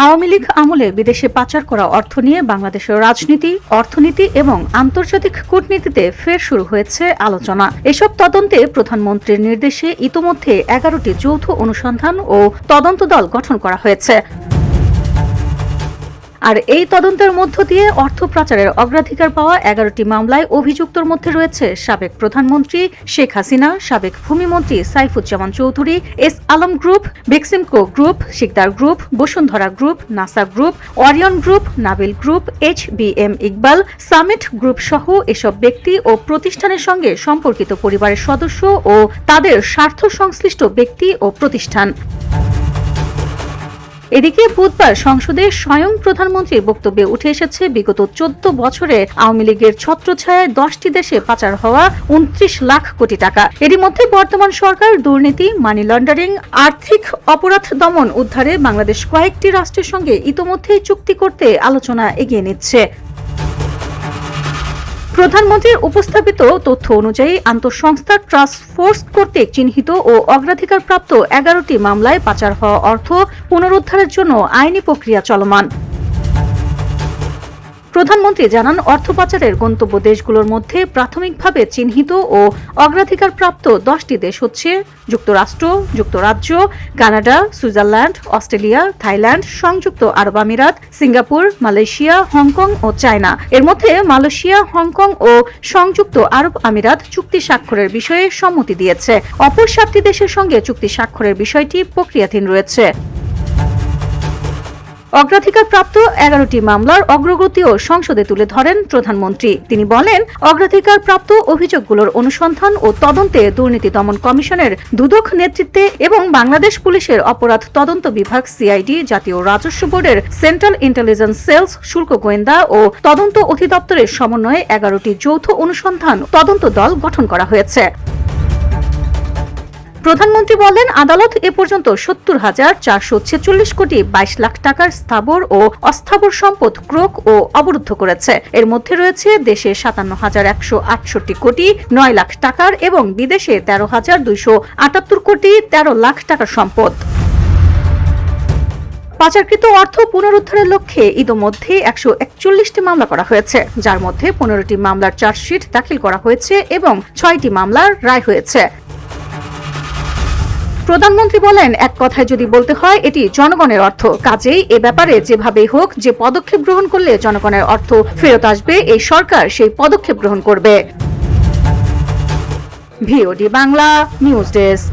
আওয়ামী লীগ আমলে বিদেশে পাচার করা অর্থ নিয়ে বাংলাদেশের রাজনীতি, অর্থনীতি এবং আন্তর্জাতিক কূটনীতিতে ফের শুরু হয়েছে আলোচনা। এসব তদন্তে প্রধানমন্ত্রীর নির্দেশে ইতোমধ্যে 11টি যৌথ অনুসন্ধান ও তদন্ত দল গঠন করা হয়েছে। আর এই তদন্তের মধ্য দিয়ে অর্থ পাচারের অগ্রাধিকার পাওয়া 11টি মামলায় অভিযুক্তর মধ্যে রয়েছে সাবেক প্রধানমন্ত্রী শেখ হাসিনা, সাবেক ভূমিমন্ত্রী Saifuzzaman Chowdhury, S Alam group, Beximco group, Sikder group, Bashundhara group, Nassa group, Orion group, Nabil group, HBM Iqbal, Summit group সহ এসব ব্যক্তি ও প্রতিষ্ঠানের সঙ্গে সম্পর্কিত পরিবারের সদস্য ও তাদের স্বার্থ সংশ্লিষ্ট ব্যক্তি ও প্রতিষ্ঠান। এদিকে বুধবার সংসদে স্বয়ং প্রধানমন্ত্রীর বক্তব্যে উঠে এসেছে বিগত 14 বছরে আওয়ামী লীগের ছত্রছায়ায় 10টি দেশে পাচার হওয়া 29 লাখ কোটি টাকা। এরই মধ্যে বর্তমান সরকার দুর্নীতি, মানি লন্ডারিং, আর্থিক অপরাধ দমন উদ্ধারে বাংলাদেশ কয়েকটি রাষ্ট্রের সঙ্গে ইতোমধ্যেই চুক্তি করতে আলোচনা এগিয়ে নিচ্ছে। প্রধানমন্ত্রীর উপস্থাপিত তথ্য অনুযায়ী আন্তঃসংস্থা ট্রাস্ট ফোর্স কর্তৃক চিহ্নিত ও অগ্রাধিকারপ্রাপ্ত 11টি মামলায় পাচার হওয়া অর্থ পুনরুদ্ধারের জন্য আইনি প্রক্রিয়া চলমান। প্রধানমন্ত্রী জানান, অর্থ পাচারের গন্তব্য দেশগুলোর মধ্যে প্রাথমিকভাবে চিহ্নিত ও অগ্রাধিকারপ্রাপ্ত 10টি দেশ হচ্ছে যুক্তরাষ্ট্র, যুক্তরাজ্য, কানাডা, সুইজারল্যান্ড, অস্ট্রেলিয়া, থাইল্যান্ড, সংযুক্ত আরব আমিরাত, সিঙ্গাপুর, মালয়েশিয়া, হংকং ও চায়না। এর মধ্যে মালয়েশিয়া, হংকং ও সংযুক্ত আরব আমিরাত চুক্তি স্বাক্ষরের বিষয়ে সম্মতি দিয়েছে। অপর 7টি দেশের সঙ্গে চুক্তি স্বাক্ষরের বিষয়টি প্রক্রিয়াধীন রয়েছে। অগ্রাধিকারপ্রাপ্ত 11টি মামলার অগ্রগতিও সংসদে তুলে ধরেন প্রধানমন্ত্রী। তিনি বলেন, অগ্রাধিকারপ্রাপ্ত অভিযোগগুলোর অনুসন্ধান ও তদন্তে দুর্নীতি দমন কমিশনের দুদক নেতৃত্বে এবং বাংলাদেশ পুলিশের অপরাধ তদন্ত বিভাগ CID, জাতীয় রাজস্ব বোর্ডের সেন্ট্রাল ইন্টেলিজেন্স সেলস, শুল্ক গোয়েন্দা ও তদন্ত অধিদপ্তরের সমন্বয়ে 11টি যৌথ অনুসন্ধান তদন্ত দল গঠন করা হয়েছে। প্রধানমন্ত্রী বলেন, আদালত এ পর্যন্ত 70,446 কোটি 22 লাখ টাকার স্থাবর ও অস্থাবর সম্পদ ক্রোক ও অবরুদ্ধ করেছে। এর মধ্যে রয়েছে দেশে 57,168 কোটি 9 লাখ টাকার এবং বিদেশে 13,278 কোটি 13 লাখ টাকার সম্পদ। পাচারকৃত অর্থ পুনরুদ্ধারের লক্ষ্যে ইতোমধ্যে 141টি মামলা করা হয়েছে, যার মধ্যে 15টি মামলার চার্জশিট দাখিল করা হয়েছে এবং 6টি মামলার রায় হয়েছে। প্রধানমন্ত্রী বলেন, এক কথায় যদি বলতে হয়, এটি জনগণের অর্থ। কাজেই এ ব্যাপারে যেভাবেই হোক যে পদক্ষেপ গ্রহণ করলে জনগণের অর্থ ফেরত আসবে, এই সরকার সেই পদক্ষেপ গ্রহণ করবে। VOD Bangla news desk.